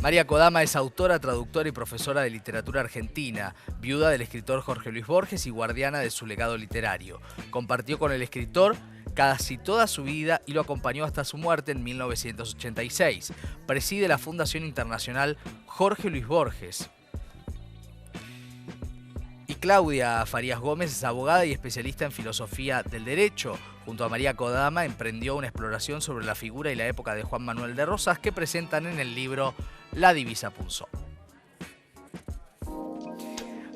María Kodama es autora, traductora y profesora de literatura argentina, viuda del escritor Jorge Luis Borges y guardiana de su legado literario. Compartió con el escritor casi toda su vida y lo acompañó hasta su muerte en 1986. Preside la Fundación Internacional Jorge Luis Borges. Y Claudia Farías Gómez es abogada y especialista en filosofía del derecho. Junto a María Kodama emprendió una exploración sobre la figura y la época de Juan Manuel de Rosas que presentan en el libro La Divisa Punzó.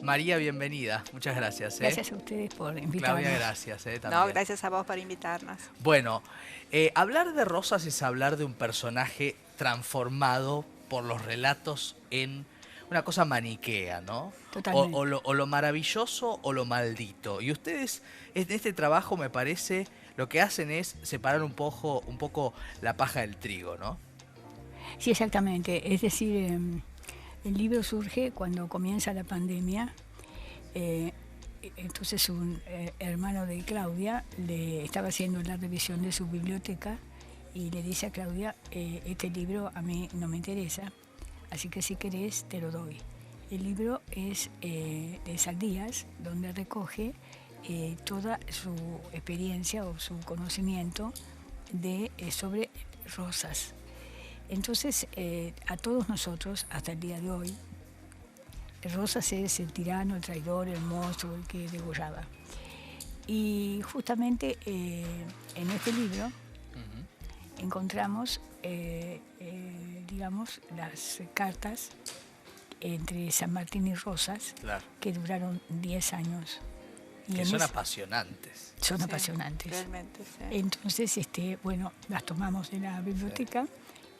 María, bienvenida. Muchas gracias. Gracias a ustedes por invitarme. Claudia, gracias. También. No, gracias a vos por invitarnos. Bueno, hablar de Rosas es hablar de un personaje transformado por los relatos en una cosa maniquea, ¿no? Totalmente. O lo maravilloso o lo maldito. Y ustedes, en este trabajo, me parece, lo que hacen es separar un poco la paja del trigo, ¿no? Sí, exactamente. Es decir, el libro surge cuando comienza la pandemia. Entonces un hermano de Claudia le estaba haciendo la revisión de su biblioteca y le dice a Claudia, este libro a mí no me interesa, así que si querés te lo doy. El libro es de Saldías, donde recoge toda su experiencia o su conocimiento sobre Rosas. Entonces, a todos nosotros, hasta el día de hoy, Rosas es el tirano, el traidor, el monstruo, el que degollaba. Y justamente en este libro encontramos, digamos, las cartas entre San Martín y Rosas, claro, que duraron 10 años. Y que son apasionantes. Son Sí, apasionantes. Realmente, sí. Entonces, bueno, las tomamos de la biblioteca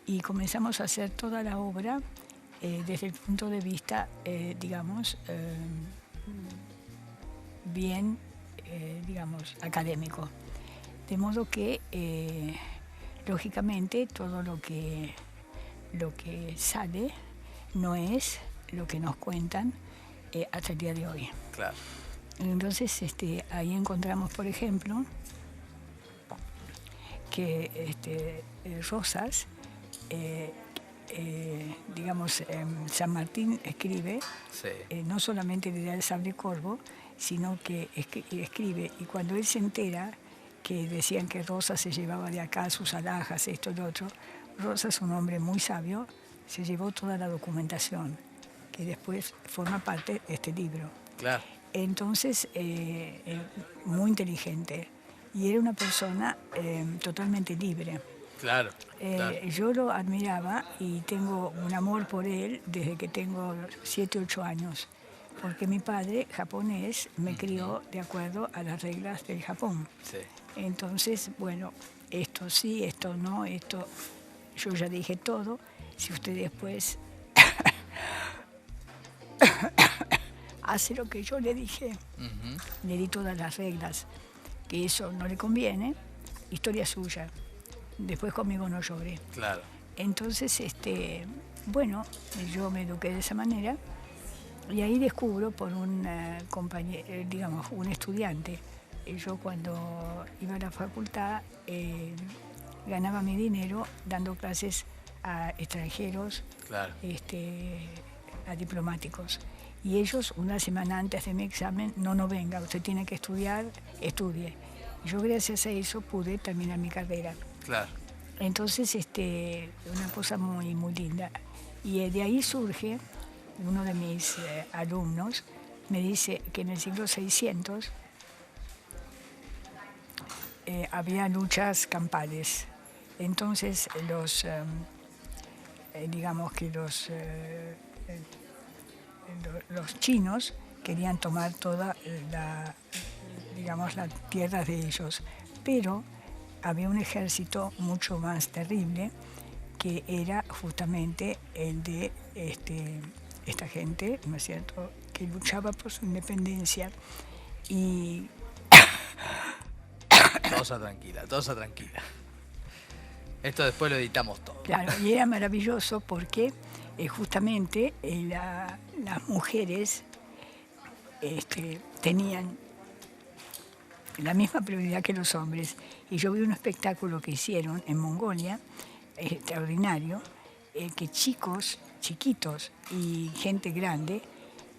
y comenzamos a hacer toda la obra desde el punto de vista, digamos, bien, digamos, académico. De modo que, lógicamente, todo lo que sale no es lo que nos cuentan hasta el día de hoy. Claro. Entonces, ahí encontramos, por ejemplo, que Rosas, digamos, San Martín escribe, Sí. no solamente le da el sable corvo, sino que escribe, y cuando él se entera que decían que Rosas se llevaba de acá sus alhajas, esto y lo otro, Rosas, un hombre muy sabio, se llevó toda la documentación, que después forma parte de este libro. Claro. Entonces, muy inteligente, y era una persona totalmente libre. Claro, claro. Yo lo admiraba y tengo un amor por él desde que tengo 7, 8 años, porque mi padre, japonés, me crió de acuerdo a las reglas del Japón. Sí. Entonces, bueno, esto sí, esto no, esto yo ya dije todo. Si usted después hace lo que yo le dije, le di todas las reglas, que eso no le conviene, historia suya. Después conmigo no llore. Claro. Entonces, bueno, yo me eduqué de esa manera y ahí descubro por un compañero, digamos, un estudiante. Yo cuando iba a la facultad ganaba mi dinero dando clases a extranjeros, Claro. A diplomáticos. Y ellos, una semana antes de mi examen, no venga, usted tiene que estudiar, estudie. Yo gracias a eso pude terminar mi carrera. Claro. Entonces, una cosa muy, muy linda. Y de ahí surge, uno de mis alumnos me dice que en el siglo 600 había luchas campales. Entonces, digamos que los chinos querían tomar toda las tierras de ellos, pero había un ejército mucho más terrible que era justamente el de esta gente, ¿no es cierto?, que luchaba por su independencia y... Tosa tranquila. Esto después lo editamos todo. Claro, y era maravilloso porque justamente las mujeres tenían la misma prioridad que los hombres. Y yo vi un espectáculo que hicieron en Mongolia, extraordinario, que chicos, chiquitos y gente grande,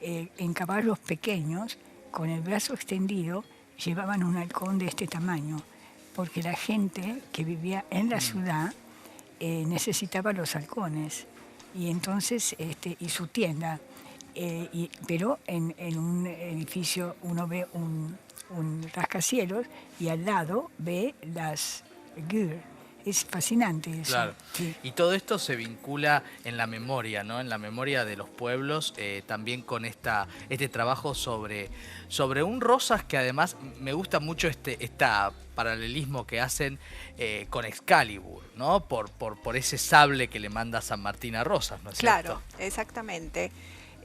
en caballos pequeños, con el brazo extendido, llevaban un halcón de este tamaño, porque la gente que vivía en la ciudad necesitaba los halcones. Y entonces, y su tienda. Pero en un edificio uno ve un rascacielos y al lado ve las GUR. Es fascinante eso. Claro. Sí. Y todo esto se vincula en la memoria, ¿no? En la memoria de los pueblos, también con este trabajo sobre un Rosas que además me gusta mucho este paralelismo que hacen con Excalibur, ¿no? Por ese sable que le manda San Martín a Rosas, ¿no es cierto? Claro, exactamente.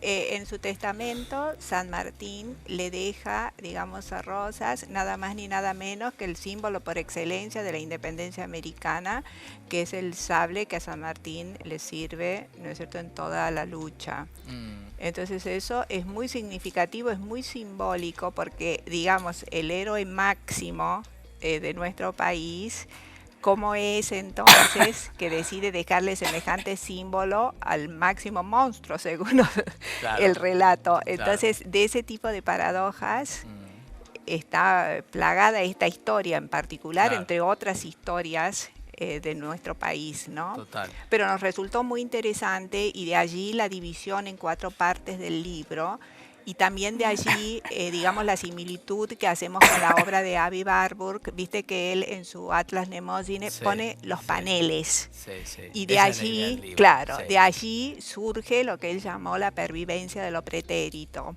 En su testamento, San Martín le deja, digamos, a Rosas nada más ni nada menos que el símbolo por excelencia de la independencia americana, que es el sable que a San Martín le sirve, ¿no es cierto?, en toda la lucha. Entonces eso es muy significativo, es muy simbólico, porque, digamos, el héroe máximo de nuestro país, ¿cómo es entonces que decide dejarle semejante símbolo al máximo monstruo, según Claro, el relato? claro. Entonces, de ese tipo de paradojas está plagada esta historia en particular, Claro. entre otras historias de nuestro país, ¿no? Total. Pero nos resultó muy interesante, y de allí la división en 4 partes del libro. Y también de allí, digamos, la similitud que hacemos con la obra de Aby Warburg. Viste que él en su Atlas Mnemosyne Sí, pone los sí. paneles. Sí, sí. Y de Esa es la idea del allí, libro, claro, sí. de allí surge lo que él llamó la pervivencia de lo pretérito.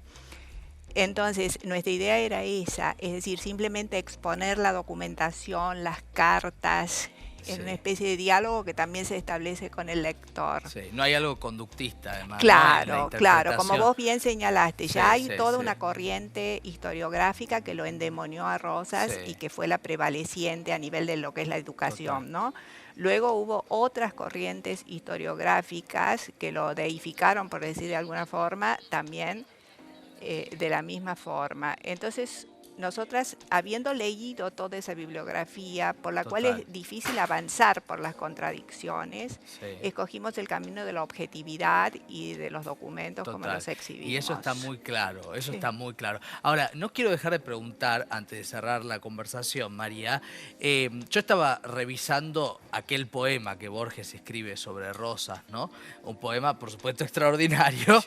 Entonces, nuestra idea era esa, es decir, simplemente exponer la documentación, las cartas, en Sí. una especie de diálogo que también se establece con el lector. Sí, no hay algo conductista además. ¿no? En Claro, la claro, como interpretación. vos bien señalaste, Sí, ya hay sí, toda sí. una corriente historiográfica que lo endemonió a Rosas Sí. y que fue la prevaleciente a nivel de lo que es la educación, Total. ¿no? Luego hubo otras corrientes historiográficas que lo deificaron, por decir de alguna forma, también de la misma forma. Entonces, nosotras, habiendo leído toda esa bibliografía, por la cual Total. es difícil avanzar por las contradicciones, Sí. escogimos el camino de la objetividad y de los documentos como Total. los exhibimos. Y eso está muy claro, eso Sí. está muy claro. Ahora, no quiero dejar de preguntar, antes de cerrar la conversación, María, yo estaba revisando aquel poema que Borges escribe sobre Rosas, ¿no? Un poema, por supuesto, extraordinario,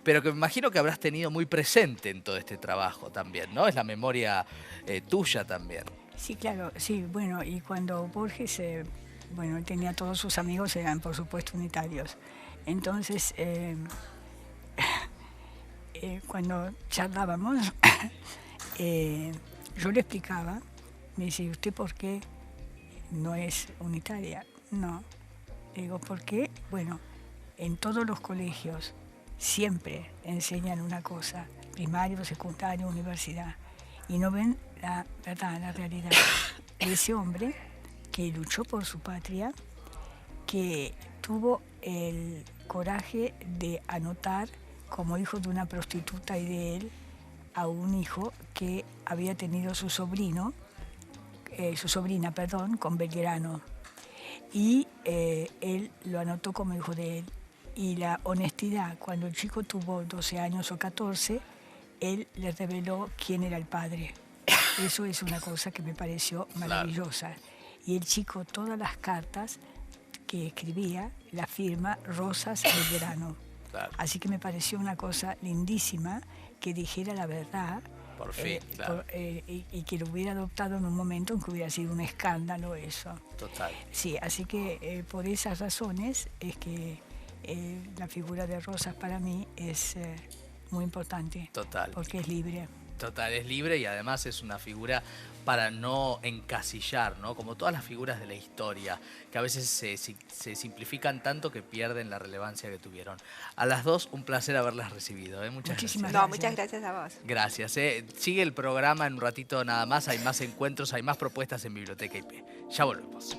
pero que me imagino que habrás tenido muy presente en todo este trabajo también, ¿no? Es la memoria tuya también. Sí, claro, sí, bueno, y cuando Borges, bueno, él tenía todos sus amigos, eran por supuesto unitarios. Entonces, cuando charlábamos, yo le explicaba, me dice, ¿y usted por qué no es unitaria? No. Le digo, ¿por qué? Bueno, en todos los colegios siempre enseñan una cosa, primario, secundario, universidad, y no ven la verdad, la realidad. Ese hombre que luchó por su patria, que tuvo el coraje de anotar como hijo de una prostituta y de él a un hijo que había tenido su sobrina, con Belgrano, y él lo anotó como hijo de él. Y la honestidad, cuando el chico tuvo 12 años o 14, él le reveló quién era el padre. Eso es una cosa que me pareció maravillosa. Y el chico, todas las cartas que escribía, la firma Rosas Belgrano. Claro. Así que me pareció una cosa lindísima que dijera la verdad. Por fin, claro. Y que lo hubiera adoptado en un momento en que hubiera sido un escándalo eso. Total. Sí, así que por esas razones es que la figura de Rosas para mí es muy importante. Total. Porque es libre. Total, es libre y además es una figura para no encasillar, ¿no? Como todas las figuras de la historia, que a veces se simplifican tanto que pierden la relevancia que tuvieron. A las dos, un placer haberlas recibido. Muchísimas No, gracias. muchas gracias a vos. Gracias. Sigue el programa en un ratito nada más, hay más encuentros, hay más propuestas en Biblioteca IP. Ya volvemos.